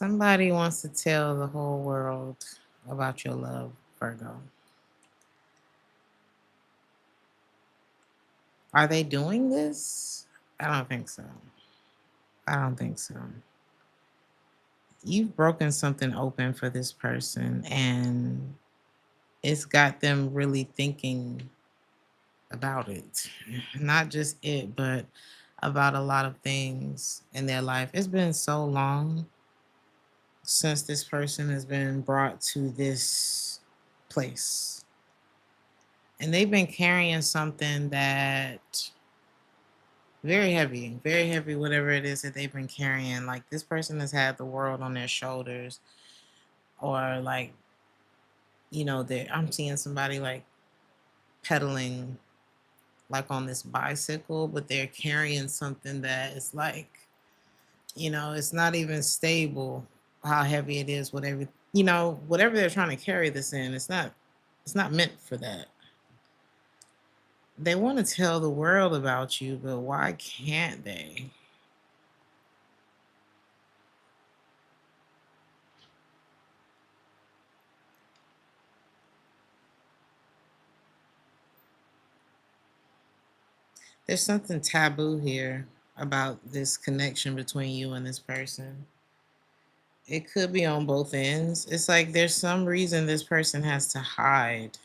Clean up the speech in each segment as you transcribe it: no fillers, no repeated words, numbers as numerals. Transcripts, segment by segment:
Somebody wants to tell the whole world about your love, Virgo. Are they doing this? I don't think so. I don't think so. You've broken something open for this person, and it's got them really thinking about it. Not just it, but about a lot of things in their life. It's been so long since this person has been brought to this place. And they've been carrying something that very heavy, whatever it is that they've been carrying. Like this person has had the world on their shoulders, or like, I'm seeing somebody like pedaling like on this bicycle, but they're carrying something that is like, it's not even stable how heavy it is, whatever they're trying to carry this in, it's not meant for that. They want to tell the world about you, but why can't they? There's something taboo here about this connection between you and this person. It could be on both ends. It's like there's some reason this person has to hide.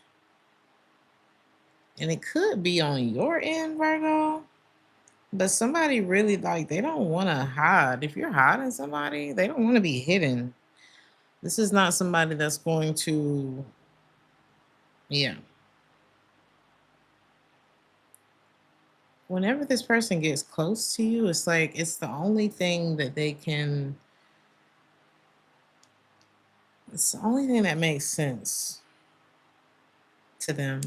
And it could be on your end, Virgo. But somebody really like they don't want to hide. If you're hiding somebody, they don't want to be hidden. This is not somebody that's going to, yeah. Whenever this person gets close to you, it's like it's the only thing that they can, it's the only thing that makes sense to them.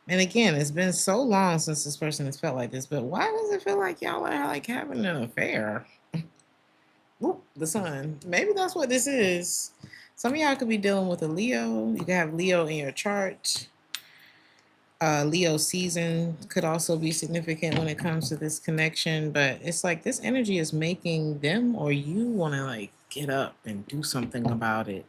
And again, it's been so long since this person has felt like this, but why does it feel like y'all are like having an affair? Whoop, the sun. Maybe that's what this is. Some of y'all could be dealing with a Leo. You could have Leo in your chart. Leo season could also be significant when it comes to this connection, but it's like this energy is making them or you want to like get up and do something about it.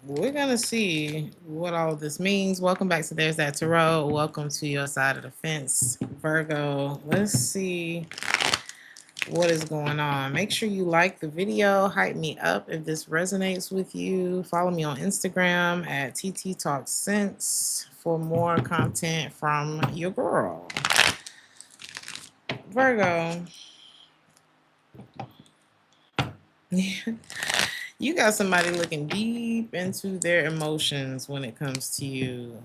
We're gonna see what all this means. Welcome back to There's That Tarot. Welcome to your side of the fence, Virgo. Let's see what is going on. Make sure you like the video, hype me up if this resonates with you. Follow me on Instagram at TTTalkSense for more content from your girl. Virgo, you got somebody looking deep into their emotions when it comes to you.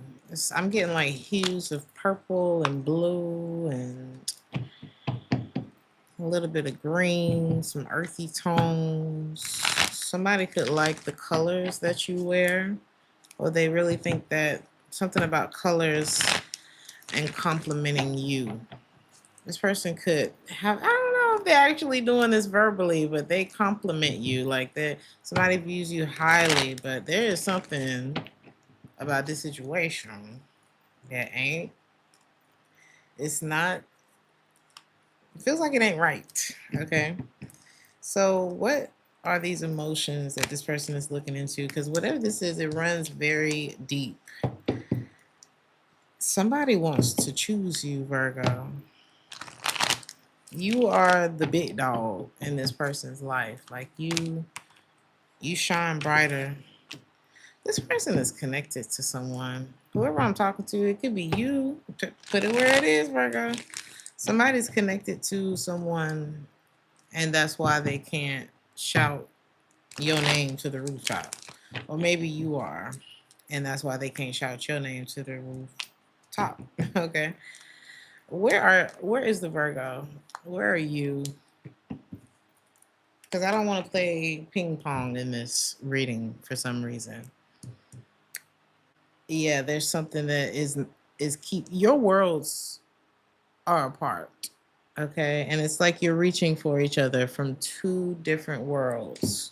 I'm getting like hues of purple and blue and a little bit of green, some earthy tones. Somebody could like the colors that you wear, or they really think that something about colors and complimenting you. This person could have, I don't know if they're actually doing this verbally, but they compliment you. Like that somebody views you highly, but there is something about this situation that ain't, it's not, it feels like it ain't right. Okay. So what are these emotions that this person is looking into? Because whatever this is, it runs very deep. Somebody wants to choose you, Virgo. You are the big dog in this person's life. Like you shine brighter. This person is connected to someone. Whoever I'm talking to, it could be you. Put it where it is, Virgo. Somebody's connected to someone, and that's why they can't shout your name to the rooftop. Or maybe you are, and that's why they can't shout your name to the rooftop. Okay. Where is the Virgo? Where are you? Because I don't want to play ping pong in this reading for some reason. Yeah, there's something that is keep your worlds are apart. Okay. And it's like you're reaching for each other from two different worlds.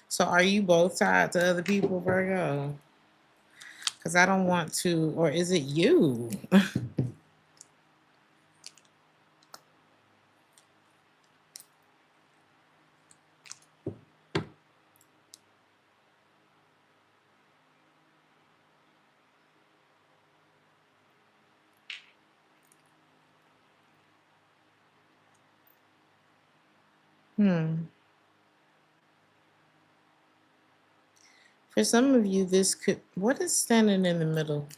So are you both tied to other people, Virgo? Because I don't want to, or is it you? Hmm. For some of you, this could, what is standing in the middle?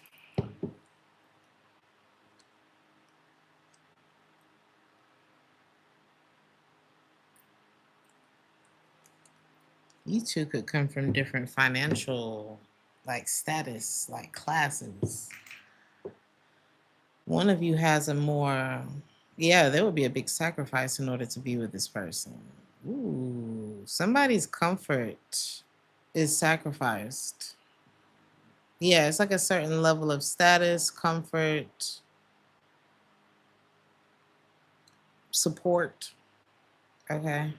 You two could come from different financial, like status, like classes. One of you has a more, yeah, there would be a big sacrifice in order to be with this person. Ooh, somebody's comfort is sacrificed. Yeah, it's like a certain level of status, comfort, support. Okay.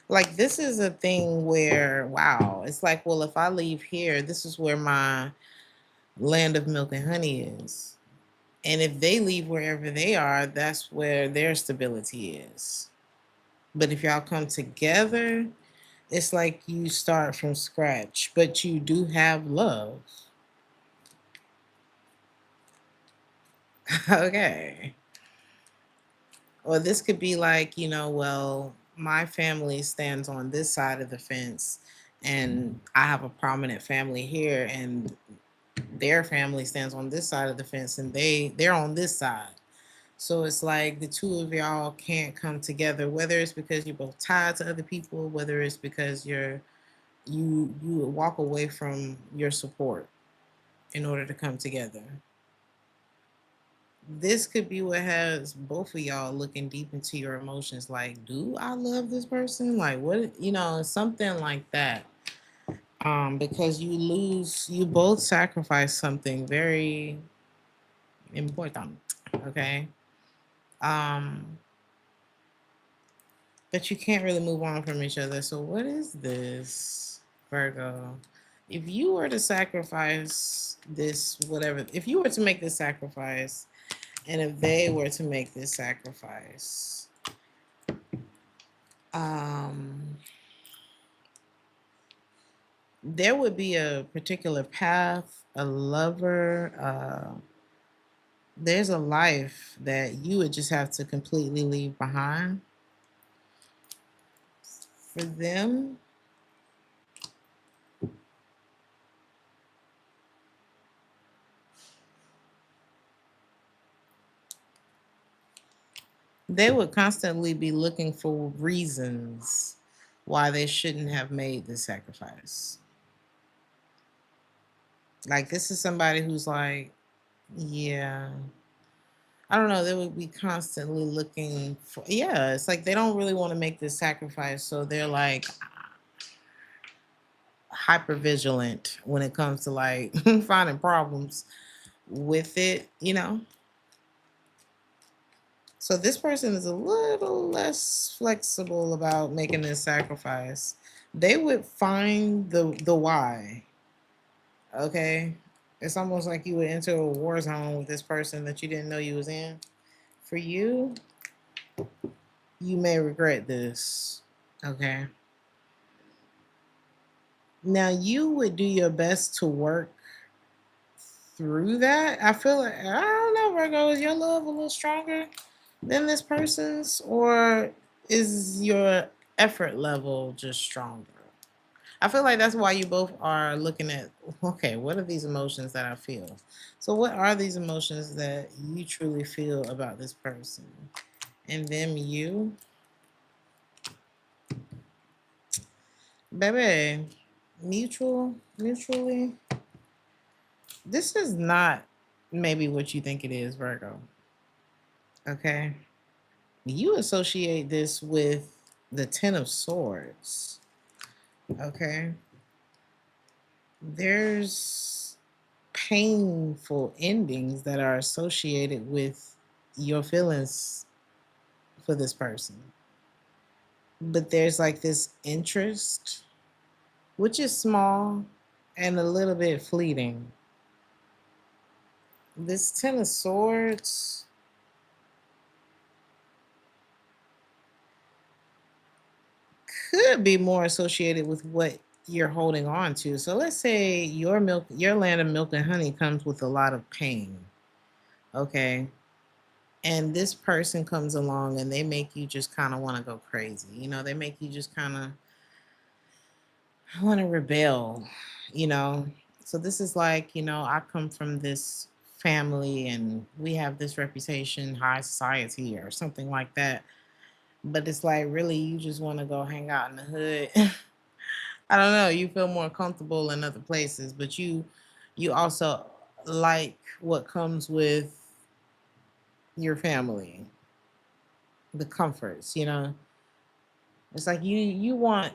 Like, this is a thing where, wow, it's like, well, if I leave here, this is where my land of milk and honey is. And if they leave wherever they are, that's where their stability is. But if y'all come together, it's like you start from scratch, but you do have love. Okay. Or this could be like, well, my family stands on this side of the fence, and I have a prominent family here, and their family stands on this side of the fence, and they're on this side. So it's like the two of y'all can't come together, whether it's because you're both tied to other people, whether it's because you walk away from your support in order to come together. This could be what has both of y'all looking deep into your emotions, like, do I love this person? Like, what, something like that. Because you both sacrifice something very important. Okay. Um, but you can't really move on from each other. So what is this, Virgo? If you were to sacrifice this, whatever, if you were to make this sacrifice, and if they were to make this sacrifice, um, there would be a particular path, a lover. There's a life that you would just have to completely leave behind. For them, they would constantly be looking for reasons why they shouldn't have made the sacrifice. Like, this is somebody who's like, yeah, I don't know. They would be constantly looking for, yeah, it's like they don't really want to make this sacrifice. So they're like hyper vigilant when it comes to like finding problems with it. So this person is a little less flexible about making this sacrifice. They would find the why. Okay. It's almost like you would enter a war zone with this person that you didn't know you was in. For you, you may regret this. Okay. Now you would do your best to work through that. I feel like, I don't know, Virgo, is your love a little stronger than this person's, or is your effort level just stronger? I feel like that's why you both are looking at, okay, what are these emotions that I feel? So what are these emotions that you truly feel about this person? And then you, baby, mutually, this is not maybe what you think it is, Virgo. Okay. You associate this with the Ten of Swords. Okay. There's painful endings that are associated with your feelings for this person. But there's like this interest, which is small and a little bit fleeting. This Ten of Swords, could be more associated with what you're holding on to. So let's say your land of milk and honey comes with a lot of pain. Okay. And this person comes along and they make you just kind of want to go crazy. They make you just kind of want to rebel, you know. So this is like, I come from this family and we have this reputation, high society or something like that. But it's like really you just want to go hang out in the hood. I don't know, you feel more comfortable in other places, but you also like what comes with your family, the comforts. It's like you want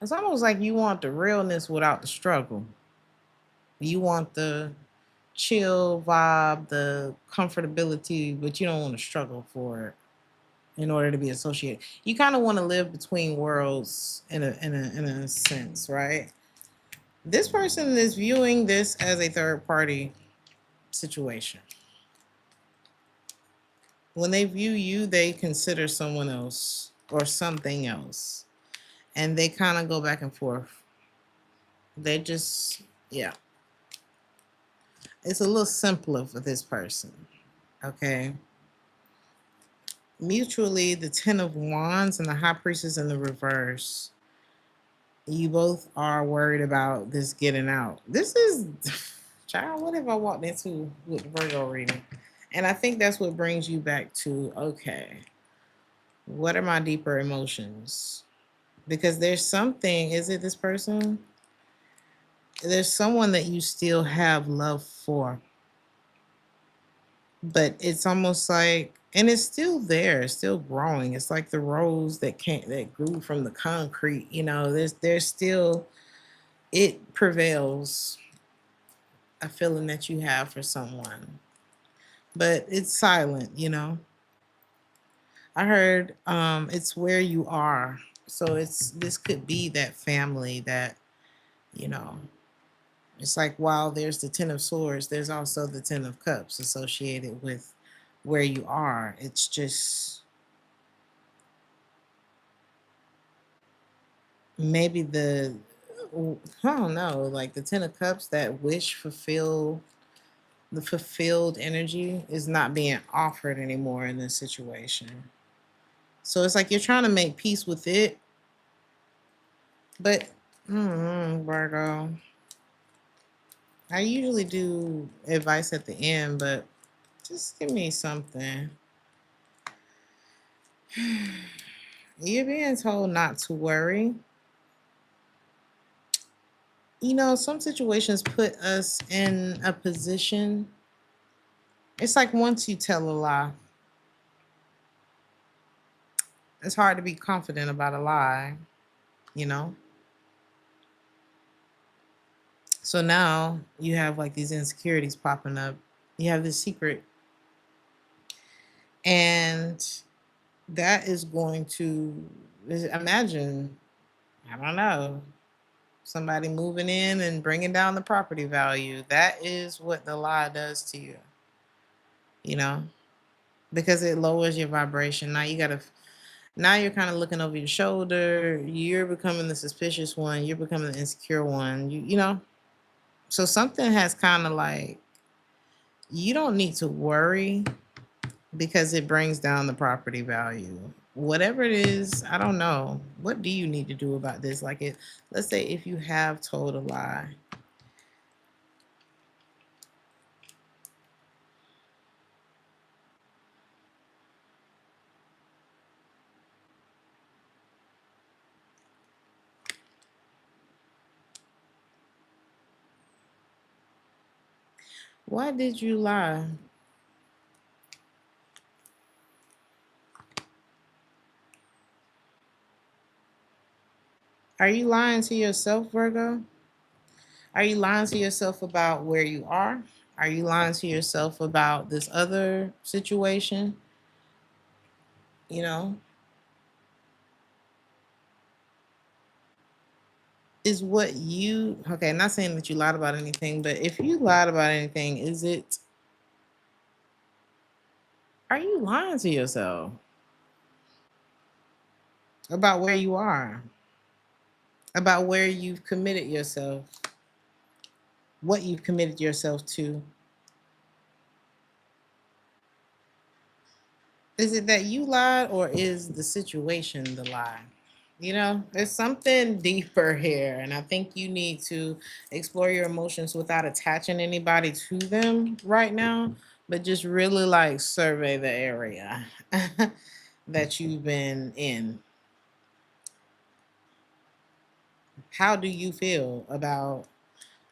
it's almost like you want the realness without the struggle. You want the chill vibe, the comfortability, but you don't want to struggle for it in order to be associated. You kind of want to live between worlds in a sense, right? This person is viewing this as a third party situation. When they view you, they consider someone else or something else. And they kind of go back and forth. They just, yeah. It's a little simpler for this person. Okay. Mutually, the Ten of Wands and the High Priestess in the reverse. You both are worried about this getting out. This is, child, what have I walked into with Virgo reading? And I think that's what brings you back to, okay, what are my deeper emotions? Because there's something, is it this person? There's someone that you still have love for, but it's almost like, and it's still there, it's still growing. It's like the rose that grew from the concrete. There's still, it prevails, a feeling that you have for someone, but it's silent. I heard it's where you are. So this could be that family that, you know, it's like while there's the Ten of Swords, there's also the Ten of Cups associated with where you are. It's just maybe I don't know, like the Ten of Cups, that the fulfilled energy is not being offered anymore in this situation. So it's like you're trying to make peace with it, but Virgo, I usually do advice at the end, but just give me something. You're being told not to worry. Some situations put us in a position. It's like once you tell a lie, it's hard to be confident about a lie, you know? So now you have like these insecurities popping up. You have this secret, and that is going to imagine, I don't know, somebody moving in and bringing down the property value. That is what the lie does to you, you know, because it lowers your vibration. Now you're kind of looking over your shoulder. You're becoming the suspicious one. You're becoming the insecure one. You know. So something has kind of like, you don't need to worry because it brings down the property value. Whatever it is, I don't know. What do you need to do about this? Like, let's say if you have told a lie. Why did you lie? Are you lying to yourself, Virgo? Are you lying to yourself about where you are? Are you lying to yourself about this other situation? You know, is what you, okay, not saying that you lied about anything, but if you lied about anything, are you lying to yourself? about where you are, about where you've committed yourself, what you've committed yourself to. Is it that you lied or is the situation the lie? You know, there's something deeper here. And I think you need to explore your emotions without attaching anybody to them right now, but just really like survey the area that you've been in. How do you feel about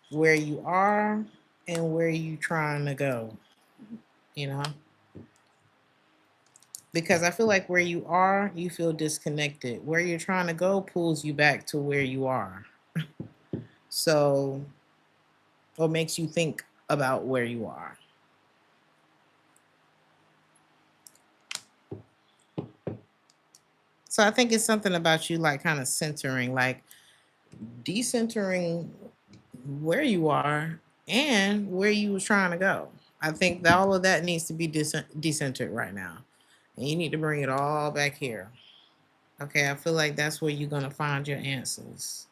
where you are and where you trying to go? You know? Because I feel like where you are, you feel disconnected. Where you're trying to go pulls you back to where you are. So, what makes you think about where you are? So, I think it's something about you, like kind of centering, like decentering where you are and where you was trying to go. I think that all of that needs to be decentered right now. And you need to bring it all back here. Okay, I feel like that's where you're going to find your answers.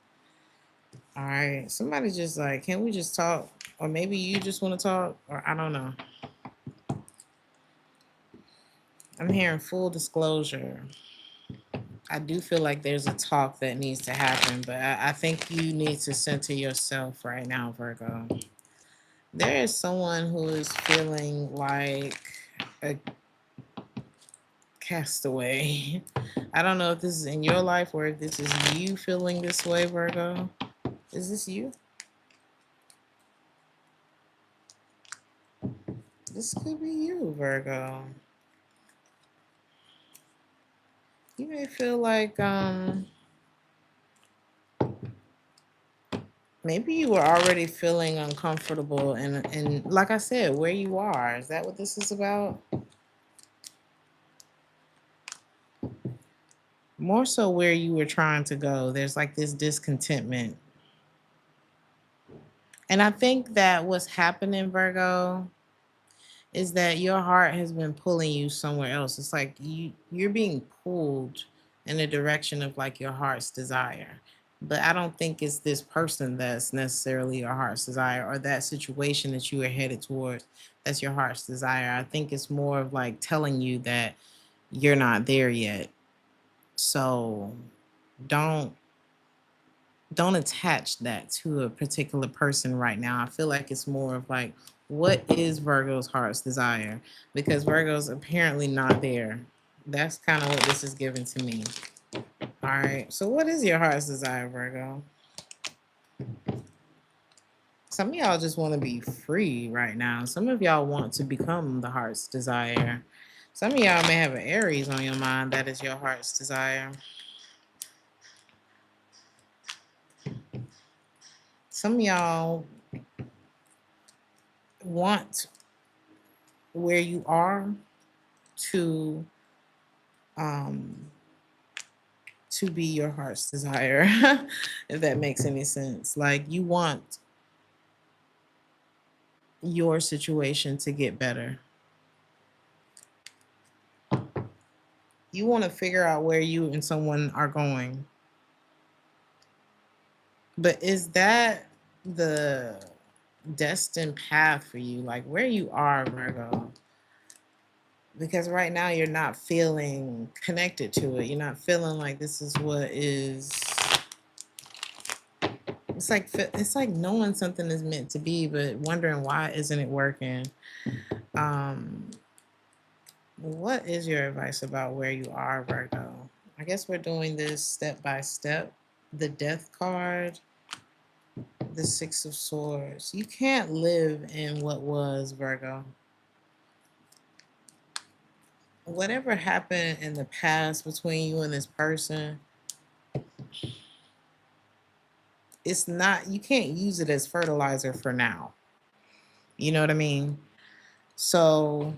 All right. Somebody just like, can we just talk? Or maybe you just want to talk, or I don't know. I'm hearing full disclosure. I do feel like there's a talk that needs to happen, but I think you need to center yourself right now, Virgo. There is someone who is feeling like a castaway. I don't know if this is in your life or if this is you feeling this way, Virgo. Is this you? This could be you, Virgo. You may feel like maybe you were already feeling uncomfortable and like I said, where you are. Is that what this is about? More so where you were trying to go. There's like this discontentment. And I think that what's happening, Virgo, is that your heart has been pulling you somewhere else. It's like you're being pulled in the direction of like your heart's desire. But I don't think it's this person that's necessarily your heart's desire or that situation that you are headed toward that's your heart's desire. I think it's more of like telling you that you're not there yet. So don't don't attach that to a particular person right now. I feel like it's more of like, what is Virgo's heart's desire? Because Virgo's apparently not there. That's kind of what this is giving to me. All right. So, what is your heart's desire, Virgo? Some of y'all just want to be free right now. Some of y'all want to become the heart's desire. Some of y'all may have an Aries on your mind that is your heart's desire. Some of y'all want where you are to um to be your heart's desire. If that makes any sense, like you want your situation to get better. You want to figure out where you and someone are going, but is that the destined path for you, like where you are, Virgo? Because right now you're not feeling connected to it. You're not feeling like this is what is. It's like knowing something is meant to be, but wondering why isn't it working. Um, what is your advice about where you are, Virgo? I guess we're doing this step by step. The Death card, the Six of Swords. You can't live in what was, Virgo. Whatever happened in the past between you and this person, it's not, you can't use it as fertilizer for now. You know what I mean? So,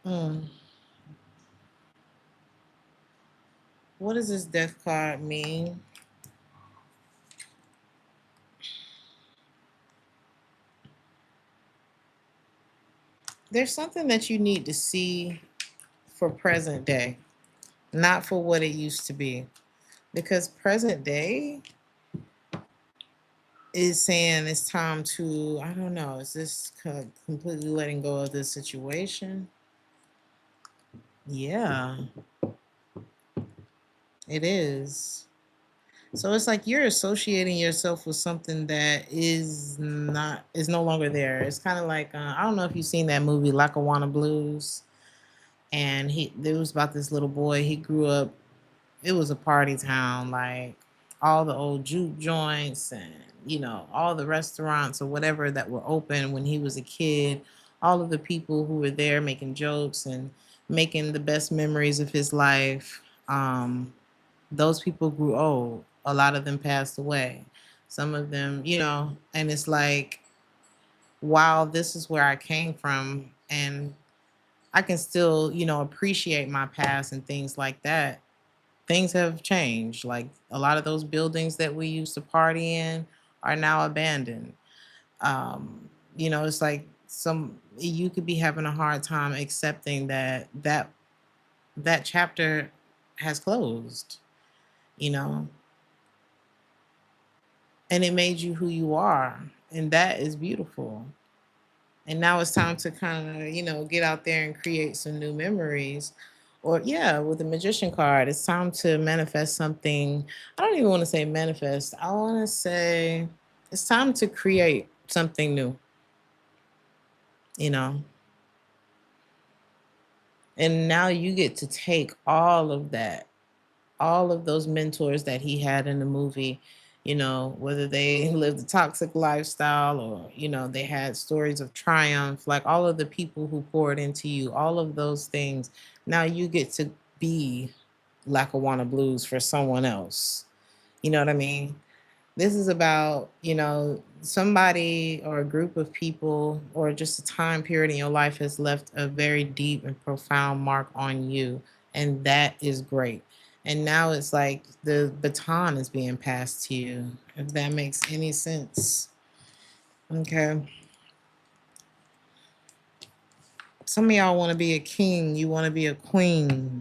mm, what does this Death card mean? There's something that you need to see for present day. not for what it used to be. Because present day is saying it's time to, I don't know, is this completely letting go of this situation? Yeah, it is. So it's like you're associating yourself with something that is no longer there. It's kind of like I don't know if you've seen that movie Lackawanna Blues, and he it was about this little boy. He grew up, it was a party town, like all the old juke joints and all the restaurants or whatever that were open when he was a kid, all of the people who were there making jokes and making the best memories of his life. Those people grew old. A lot of them passed away. Some of them, and it's like, while this is where I came from, and I can still, appreciate my past and things like that, things have changed. Like a lot of those buildings that we used to party in are now abandoned. It's like you could be having a hard time accepting that chapter has closed, you know, and it made you who you are. And that is beautiful. And now it's time to kind of, get out there and create some new memories. Or, yeah, with the magician card, it's time to manifest something. I don't even want to say manifest, I want to say it's time to create something new, you know. And now you get to take all of that, all of those mentors that he had in the movie, whether they lived a toxic lifestyle or, they had stories of triumph, like all of the people who poured into you, all of those things. Now you get to be Lackawanna Blues for someone else. You know what I mean? This is about, somebody or a group of people or just a time period in your life has left a very deep and profound mark on you. And that is great. And now it's like the baton is being passed to you, if that makes any sense. Okay. Some of y'all want to be a king, you want to be a queen.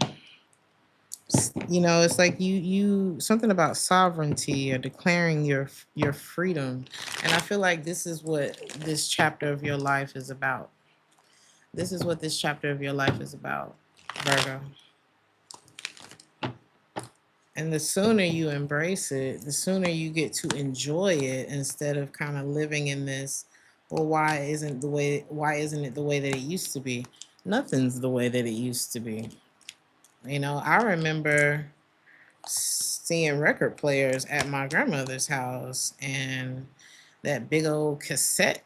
It's like you something about sovereignty or declaring your freedom. And I feel like this is what this chapter of your life is about. This is what this chapter of your life is about, Virgo. And the sooner you embrace it, the sooner you get to enjoy it, instead of kind of living in this, well, why isn't it the way that it used to be? Nothing's the way that it used to be. I remember seeing record players at my grandmother's house, and that big old cassette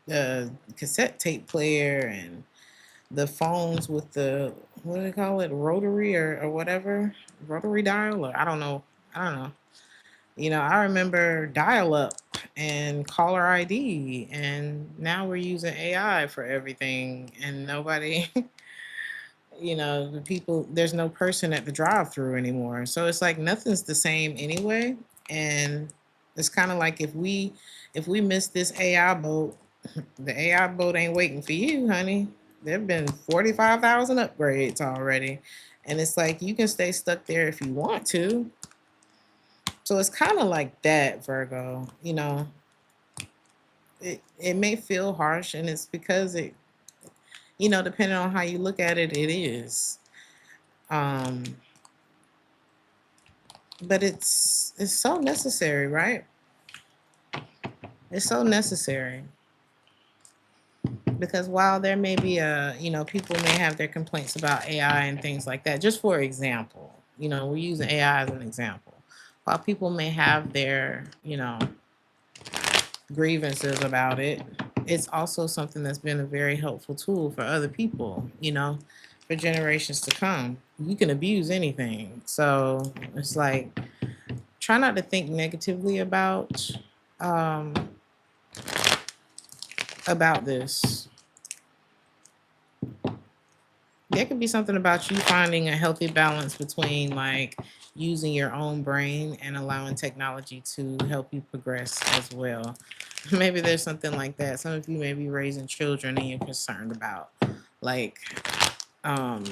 tape player, and the phones with the, what do they call it, rotary or whatever, rotary dial, or I don't know. I remember dial up and caller ID, and now we're using AI for everything, and nobody the people, there's no person at the drive-through anymore. So it's like nothing's the same anyway. And it's kind of like if we miss this AI boat, the AI boat ain't waiting for you, honey. There've been 45,000 upgrades already. And it's like you can stay stuck there if you want to. So it's kind of like that, Virgo. It may feel harsh, and it's because depending on how you look at it, it is. Um, but it's so necessary, right? It's so necessary, because while there may be people may have their complaints about AI and things like that. Just for example, we're using AI as an example. While people may have their grievances about it, it's also something that's been a very helpful tool for other people, for generations to come. You can abuse anything. So it's like, try not to think negatively um, about this. There could be something about you finding a healthy balance between like using your own brain and allowing technology to help you progress as well. Maybe there's something like that. Some of you may be raising children and you're concerned about like um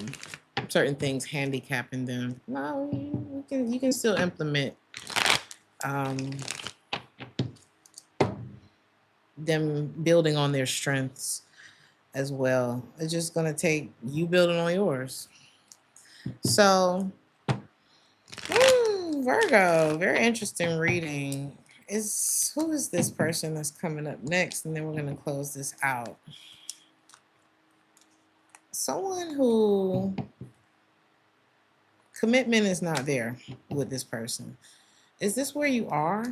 certain things handicapping them. No, you can still implement um, them building on their strengths as well. It's just gonna take you building on yours. So, Virgo, very interesting reading. Who is this person that's coming up next? And then we're gonna close this out. Someone who commitment is not there with this person. Is this where you are?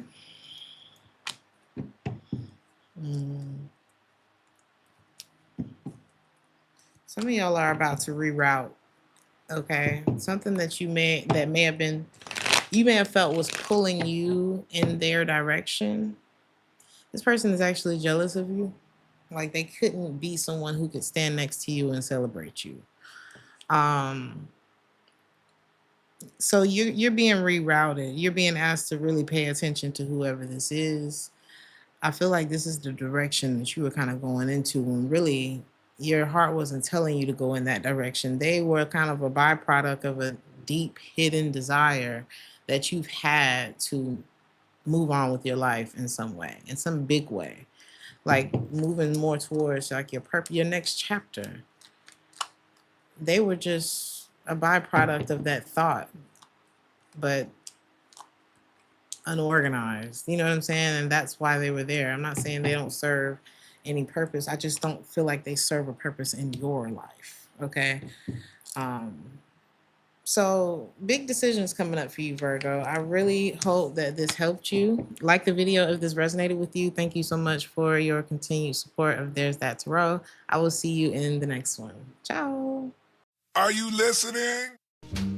Some of y'all are about to reroute. Okay, something that may have felt was pulling you in their direction. This person is actually jealous of you. Like they couldn't be someone who could stand next to you and celebrate you. So you're being rerouted. You're being asked to really pay attention to whoever this is. I feel like this is the direction that you were kind of going into when really your heart wasn't telling you to go in that direction. They were kind of a byproduct of a deep hidden desire that you've had to move on with your life in some way, in some big way, like moving more towards like your next chapter. They were just a byproduct of that thought, but unorganized. You know what I'm saying? And that's why they were there. I'm not saying they don't serve any purpose. I just don't feel like they serve a purpose in your life. Okay. So big decisions coming up for you, Virgo. I really hope that this helped you. Like the video if this resonated with you. Thank you so much for your continued support of There's That Tarot. I will see you in the next one. Ciao. Are you listening?